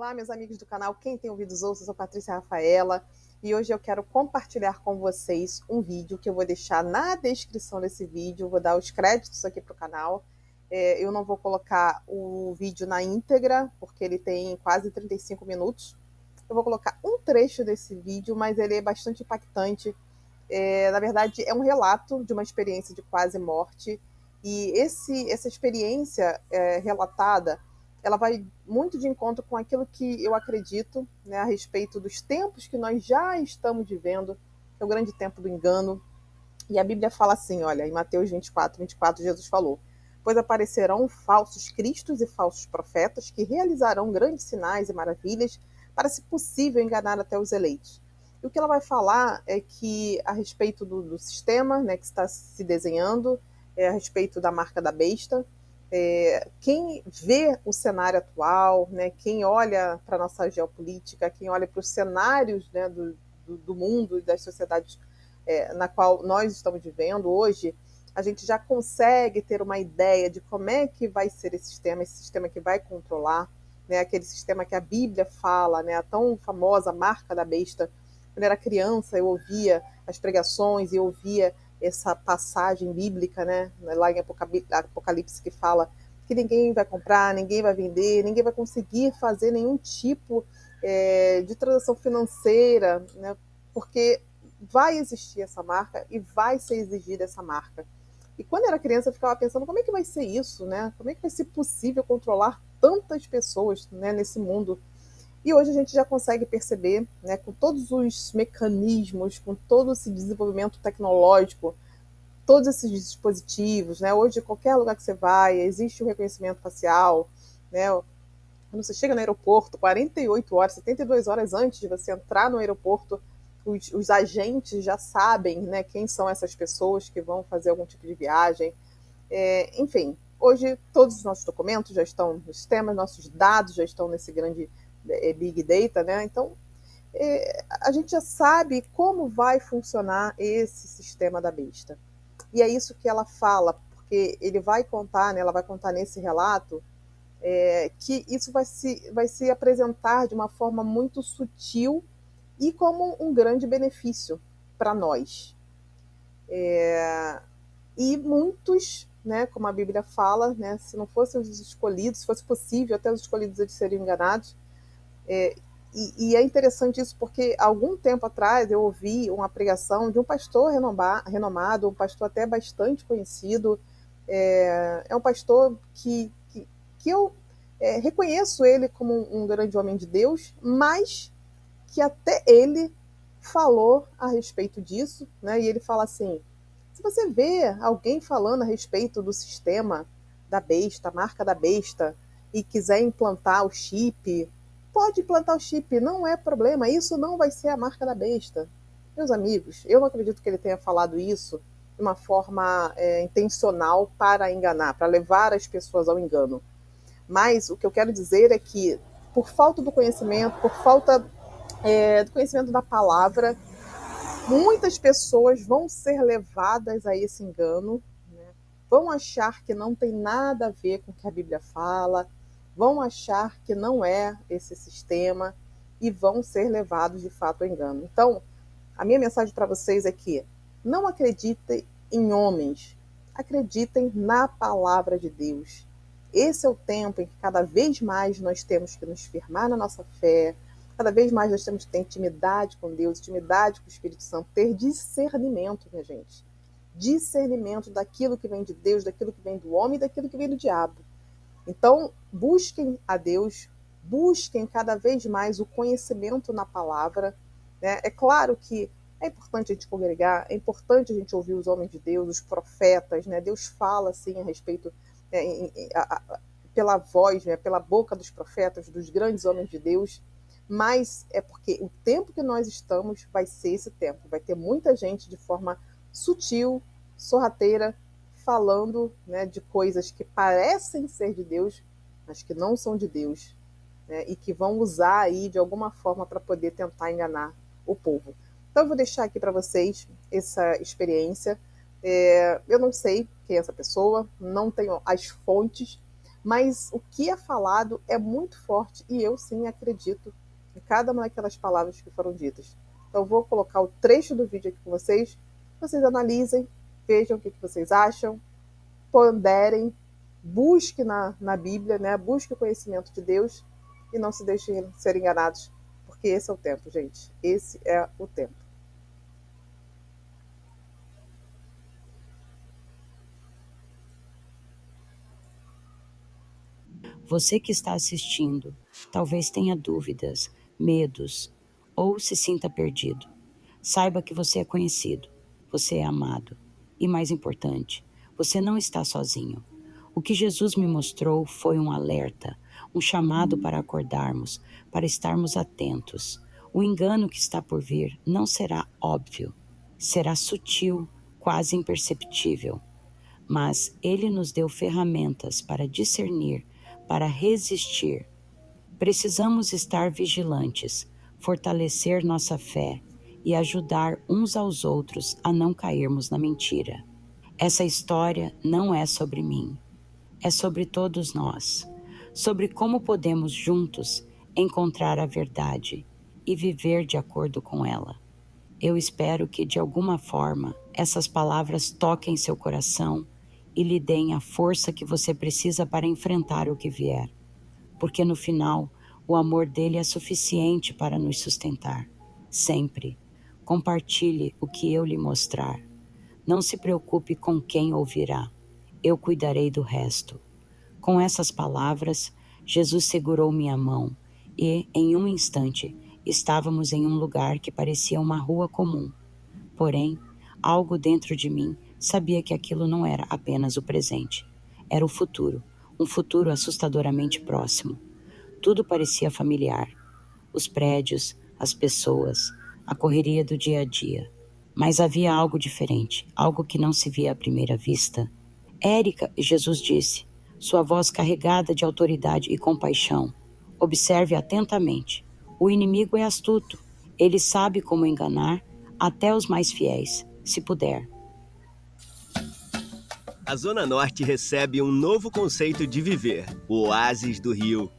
Olá, meus amigos do canal Quem Tem Ouvidos Ouça, eu sou Patrícia Rafaela e hoje eu quero compartilhar com vocês um vídeo que eu vou deixar na descrição desse vídeo, vou dar os créditos aqui para o canal. Eu não vou colocar o vídeo na íntegra, porque ele tem quase 35 minutos. Eu vou colocar um trecho desse vídeo, mas ele é bastante impactante. Na verdade, é um relato de uma experiência de quase morte, e essa experiência relatada, ela vai muito de encontro com aquilo que eu acredito, né, a respeito dos tempos que nós já estamos vivendo, que é o grande tempo do engano. E a Bíblia fala assim, olha, em Mateus 24, Jesus falou: pois aparecerão falsos cristos e falsos profetas que realizarão grandes sinais e maravilhas para, se possível, enganar até os eleitos. E o que ela vai falar é que, a respeito do sistema, né, que está se desenhando, a respeito da marca da besta, quem vê o cenário atual, né, quem olha para a nossa geopolítica, quem olha para os cenários, né, do mundo e das sociedades na qual nós estamos vivendo hoje, a gente já consegue ter uma ideia de como é que vai ser esse sistema que vai controlar, né, aquele sistema que a Bíblia fala, né, a tão famosa marca da besta. Quando eu era criança, eu ouvia as pregações e ouvia essa passagem bíblica, né, lá em Apocalipse, que fala que ninguém vai comprar, ninguém vai vender, ninguém vai conseguir fazer nenhum tipo de transação financeira, né, porque vai existir essa marca e vai ser exigida essa marca. E quando eu era criança, eu ficava pensando, como é que vai ser isso, né? Como é que vai ser possível controlar tantas pessoas, né, nesse mundo? E hoje a gente já consegue perceber, né, com todos os mecanismos, com todo esse desenvolvimento tecnológico, todos esses dispositivos, né? Hoje, qualquer lugar que você vai, existe o reconhecimento facial, né? Quando você chega no aeroporto, 48 horas, 72 horas antes de você entrar no aeroporto, os agentes já sabem, né, quem são essas pessoas que vão fazer algum tipo de viagem. Enfim, hoje todos os nossos documentos já estão no sistema, nossos dados já estão nesse grande Big Data, né? Então, a gente já sabe como vai funcionar esse sistema da besta. E é isso que ela fala, porque ele vai contar, né, ela vai contar nesse relato, que isso vai se apresentar de uma forma muito sutil e como um grande benefício para nós. E muitos, né, como a Bíblia fala, né, se não fossem os escolhidos, se fosse possível até os escolhidos eles seriam enganados. E é interessante isso porque algum tempo atrás eu ouvi uma pregação de um pastor renomado, um pastor até bastante conhecido. É um pastor que eu reconheço ele como um grande homem de Deus, mas que até ele falou a respeito disso, né? E ele fala assim: se você vê alguém falando a respeito do sistema da besta, a marca da besta, e quiser implantar o chip, pode implantar o chip, não é problema, isso não vai ser a marca da besta. Meus amigos, eu não acredito que ele tenha falado isso de uma forma intencional para enganar, para levar as pessoas ao engano. Mas o que eu quero dizer é que, por falta do conhecimento, por falta do conhecimento da palavra, muitas pessoas vão ser levadas a esse engano, né? Vão achar que não tem nada a ver com o que a Bíblia fala, vão achar que não é esse sistema e vão ser levados de fato ao engano. Então, a minha mensagem para vocês é que não acreditem em homens, acreditem na palavra de Deus. Esse é o tempo em que cada vez mais nós temos que nos firmar na nossa fé, cada vez mais nós temos que ter intimidade com Deus, intimidade com o Espírito Santo, ter discernimento, minha gente. Discernimento daquilo que vem de Deus, daquilo que vem do homem e daquilo que vem do diabo. Então, busquem a Deus, busquem cada vez mais o conhecimento na palavra, né? É claro que é importante a gente congregar, é importante a gente ouvir os homens de Deus, os profetas, né? Deus fala assim a respeito, pela voz, né? Pela boca dos profetas, dos grandes homens de Deus, mas é porque o tempo que nós estamos vai ser esse tempo. Vai ter muita gente de forma sutil, sorrateira, falando, né, de coisas que parecem ser de Deus, mas que não são de Deus, né, e que vão usar aí de alguma forma para poder tentar enganar o povo. Então eu vou deixar aqui para vocês essa experiência. Eu não sei quem é essa pessoa, não tenho as fontes, mas o que é falado é muito forte e eu sim acredito em cada uma daquelas palavras que foram ditas. Então, vou colocar o trecho do vídeo aqui com vocês, vocês analisem, vejam o que vocês acham, ponderem, busque na Bíblia, né? Busque o conhecimento de Deus e não se deixem ser enganados, porque esse é o tempo, gente. Esse é o tempo. Você que está assistindo, talvez tenha dúvidas, medos ou se sinta perdido. Saiba que você é conhecido, você é amado e, mais importante, você não está sozinho. O que Jesus me mostrou foi um alerta, um chamado para acordarmos, para estarmos atentos. O engano que está por vir não será óbvio, será sutil, quase imperceptível, mas ele nos deu ferramentas para discernir, para resistir. Precisamos estar vigilantes, fortalecer nossa fé e ajudar uns aos outros a não cairmos na mentira. Essa história não é sobre mim, é sobre todos nós, sobre como podemos juntos encontrar a verdade e viver de acordo com ela. Eu espero que, de alguma forma, essas palavras toquem seu coração e lhe deem a força que você precisa para enfrentar o que vier, porque no final, o amor dele é suficiente para nos sustentar. Sempre. Compartilhe o que eu lhe mostrar. Não se preocupe com quem ouvirá. Eu cuidarei do resto. Com essas palavras, Jesus segurou minha mão e, em um instante, estávamos em um lugar que parecia uma rua comum. Porém, algo dentro de mim sabia que aquilo não era apenas o presente. Era o futuro, um futuro assustadoramente próximo. Tudo parecia familiar. Os prédios, as pessoas, a correria do dia a dia. Mas havia algo diferente, algo que não se via à primeira vista. Érica, Jesus disse, sua voz carregada de autoridade e compaixão. Observe atentamente. O inimigo é astuto. Ele sabe como enganar até os mais fiéis, se puder. A Zona Norte recebe um novo conceito de viver, o Oásis do Rio.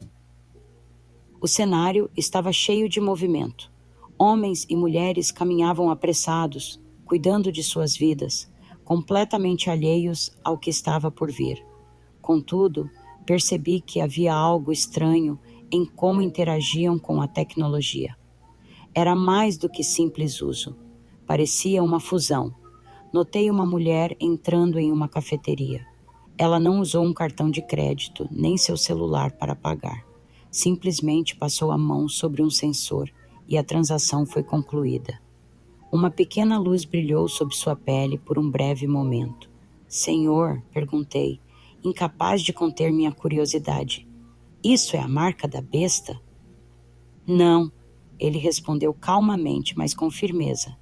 O cenário estava cheio de movimento. Homens e mulheres caminhavam apressados, cuidando de suas vidas, completamente alheios ao que estava por vir. Contudo, percebi que havia algo estranho em como interagiam com a tecnologia. Era mais do que simples uso. Parecia uma fusão. Notei uma mulher entrando em uma cafeteria. Ela não usou um cartão de crédito, nem seu celular para pagar. Simplesmente passou a mão sobre um sensor e a transação foi concluída. Uma pequena luz brilhou sob sua pele por um breve momento. Senhor, perguntei, incapaz de conter minha curiosidade. Isso é a marca da besta? Não, ele respondeu calmamente, mas com firmeza.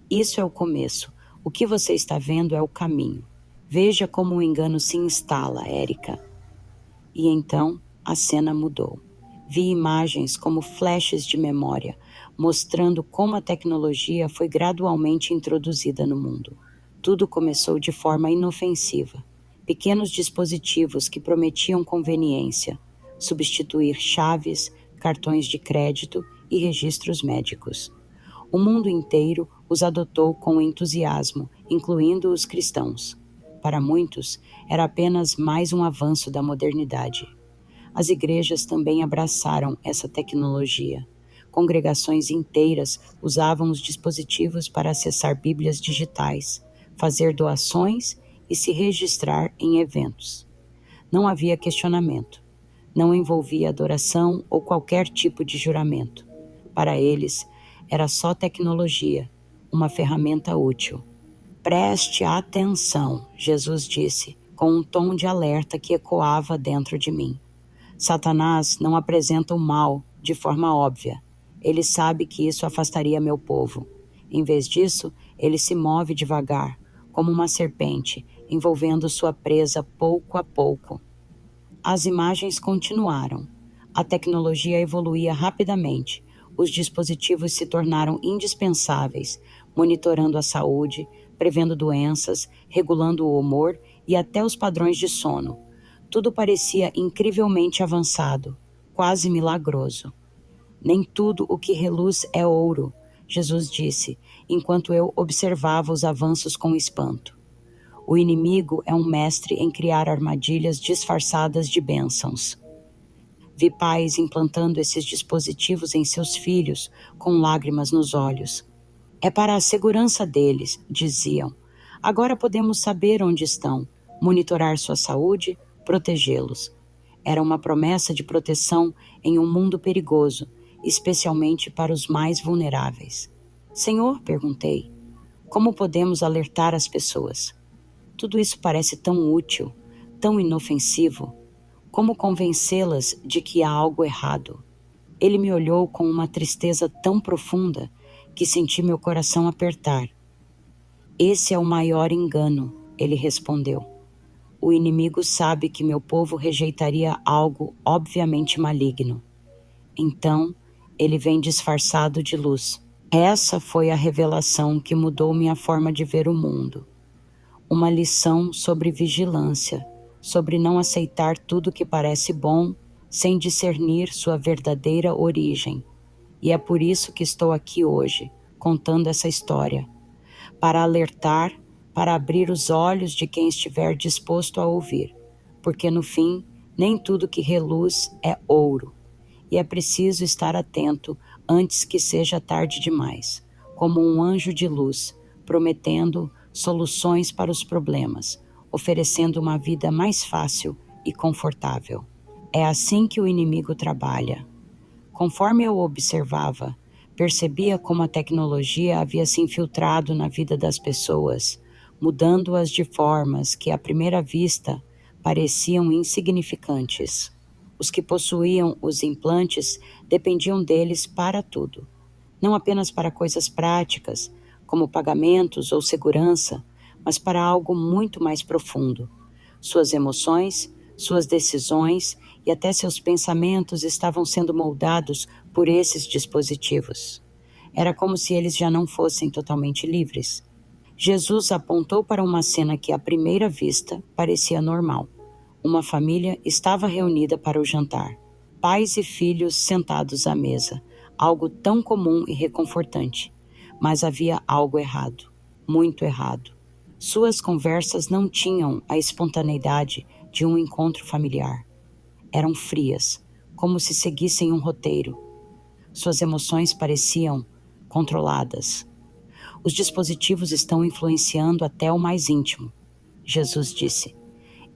Isso é o começo. O que você está vendo é o caminho. Veja como o engano se instala, Érica. E então a cena mudou. Vi imagens como flashes de memória, mostrando como a tecnologia foi gradualmente introduzida no mundo. Tudo começou de forma inofensiva. Pequenos dispositivos que prometiam conveniência, substituir chaves, cartões de crédito e registros médicos. O mundo inteiro os adotou com entusiasmo, incluindo os cristãos. Para muitos, era apenas mais um avanço da modernidade. As igrejas também abraçaram essa tecnologia. Congregações inteiras usavam os dispositivos para acessar Bíblias digitais, fazer doações e se registrar em eventos. Não havia questionamento. Não envolvia adoração ou qualquer tipo de juramento. Para eles, era só tecnologia, uma ferramenta útil. Preste atenção, Jesus disse, com um tom de alerta que ecoava dentro de mim. Satanás não apresenta o mal de forma óbvia. Ele sabe que isso afastaria meu povo. Em vez disso, ele se move devagar, como uma serpente, envolvendo sua presa pouco a pouco. As imagens continuaram. A tecnologia evoluía rapidamente. Os dispositivos se tornaram indispensáveis, monitorando a saúde, prevendo doenças, regulando o humor e até os padrões de sono. Tudo parecia incrivelmente avançado, quase milagroso. Nem tudo o que reluz é ouro, Jesus disse, enquanto eu observava os avanços com espanto. O inimigo é um mestre em criar armadilhas disfarçadas de bênçãos. Vi pais implantando esses dispositivos em seus filhos com lágrimas nos olhos. É para a segurança deles, diziam. Agora podemos saber onde estão, monitorar sua saúde, protegê-los. Era uma promessa de proteção em um mundo perigoso, especialmente para os mais vulneráveis. Senhor, perguntei, como podemos alertar as pessoas? Tudo isso parece tão útil, tão inofensivo. Como convencê-las de que há algo errado? Ele me olhou com uma tristeza tão profunda que senti meu coração apertar. Esse é o maior engano, ele respondeu. O inimigo sabe que meu povo rejeitaria algo obviamente maligno. Então, ele vem disfarçado de luz. Essa foi a revelação que mudou minha forma de ver o mundo. Uma lição sobre vigilância, sobre não aceitar tudo que parece bom, sem discernir sua verdadeira origem. E é por isso que estou aqui hoje, contando essa história. Para alertar, para abrir os olhos de quem estiver disposto a ouvir. Porque no fim, nem tudo que reluz é ouro. E é preciso estar atento antes que seja tarde demais, como um anjo de luz, prometendo soluções para os problemas, oferecendo uma vida mais fácil e confortável. É assim que o inimigo trabalha. Conforme eu observava, percebia como a tecnologia havia se infiltrado na vida das pessoas, mudando-as de formas que, à primeira vista, pareciam insignificantes. Os que possuíam os implantes dependiam deles para tudo, não apenas para coisas práticas, como pagamentos ou segurança, mas para algo muito mais profundo. Suas emoções, suas decisões e até seus pensamentos estavam sendo moldados por esses dispositivos. Era como se eles já não fossem totalmente livres. Jesus apontou para uma cena que, à primeira vista, parecia normal. Uma família estava reunida para o jantar. Pais e filhos sentados à mesa, algo tão comum e reconfortante. Mas havia algo errado, muito errado. Suas conversas não tinham a espontaneidade de um encontro familiar. Eram frias, como se seguissem um roteiro. Suas emoções pareciam controladas. Os dispositivos estão influenciando até o mais íntimo, Jesus disse.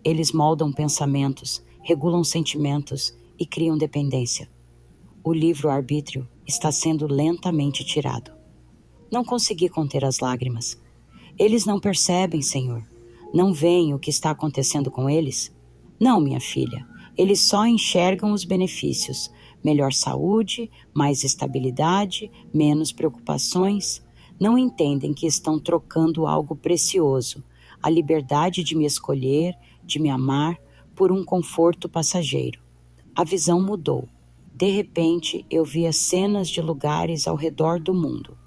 Eles moldam pensamentos, regulam sentimentos e criam dependência. O livre-arbítrio está sendo lentamente tirado. Não consegui conter as lágrimas. Eles não percebem, Senhor. Não veem o que está acontecendo com eles? Não, minha filha. Eles só enxergam os benefícios. Melhor saúde, mais estabilidade, menos preocupações. Não entendem que estão trocando algo precioso, a liberdade de me escolher, de me amar, por um conforto passageiro. A visão mudou. De repente, eu via cenas de lugares ao redor do mundo.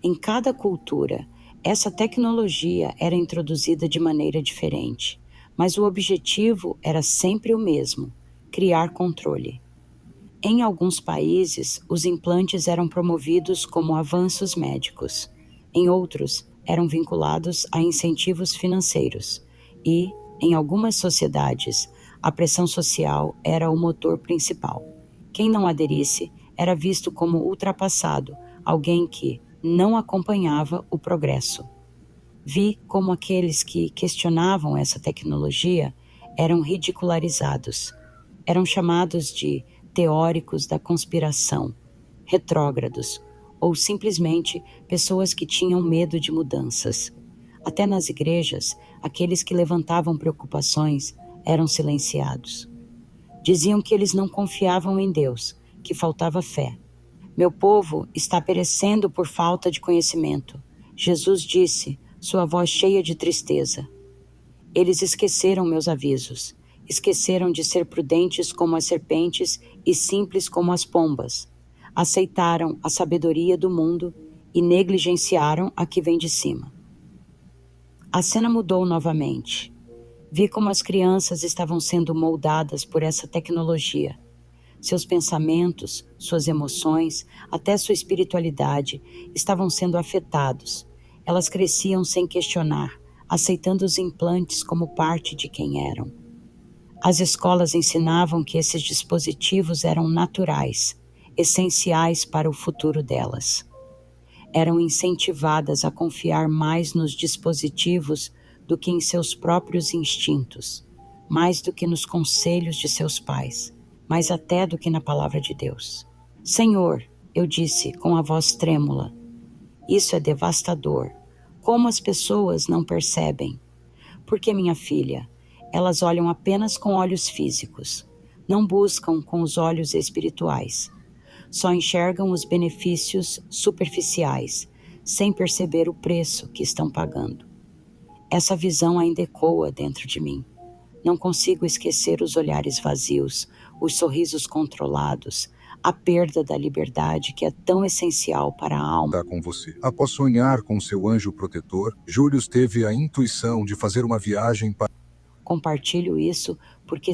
Em cada cultura, essa tecnologia era introduzida de maneira diferente, mas o objetivo era sempre o mesmo: criar controle. Em alguns países, os implantes eram promovidos como avanços médicos. Em outros, eram vinculados a incentivos financeiros. E, em algumas sociedades, a pressão social era o motor principal. Quem não aderisse era visto como ultrapassado, alguém que não acompanhava o progresso. Vi como aqueles que questionavam essa tecnologia eram ridicularizados. Eram chamados de teóricos da conspiração, retrógrados, ou simplesmente pessoas que tinham medo de mudanças. Até nas igrejas, aqueles que levantavam preocupações eram silenciados. Diziam que eles não confiavam em Deus, que faltava fé. Meu povo está perecendo por falta de conhecimento. Jesus disse, sua voz cheia de tristeza. Eles esqueceram meus avisos. Esqueceram de ser prudentes como as serpentes e simples como as pombas. Aceitaram a sabedoria do mundo e negligenciaram a que vem de cima. A cena mudou novamente. Vi como as crianças estavam sendo moldadas por essa tecnologia. Seus pensamentos, suas emoções, até sua espiritualidade estavam sendo afetados. Elas cresciam sem questionar, aceitando os implantes como parte de quem eram. As escolas ensinavam que esses dispositivos eram naturais, essenciais para o futuro delas. Eram incentivadas a confiar mais nos dispositivos do que em seus próprios instintos, mais do que nos conselhos de seus pais, mais até do que na palavra de Deus. Senhor, eu disse com a voz trêmula, isso é devastador. Como as pessoas não percebem? Porque, minha filha, elas olham apenas com olhos físicos, não buscam com os olhos espirituais. Só enxergam os benefícios superficiais, sem perceber o preço que estão pagando. Essa visão ainda ecoa dentro de mim. Não consigo esquecer os olhares vazios, os sorrisos controlados, a perda da liberdade que é tão essencial para a alma. Com você. Após sonhar com seu anjo protetor, Július teve a intuição de fazer uma viagem para... Compartilho isso porque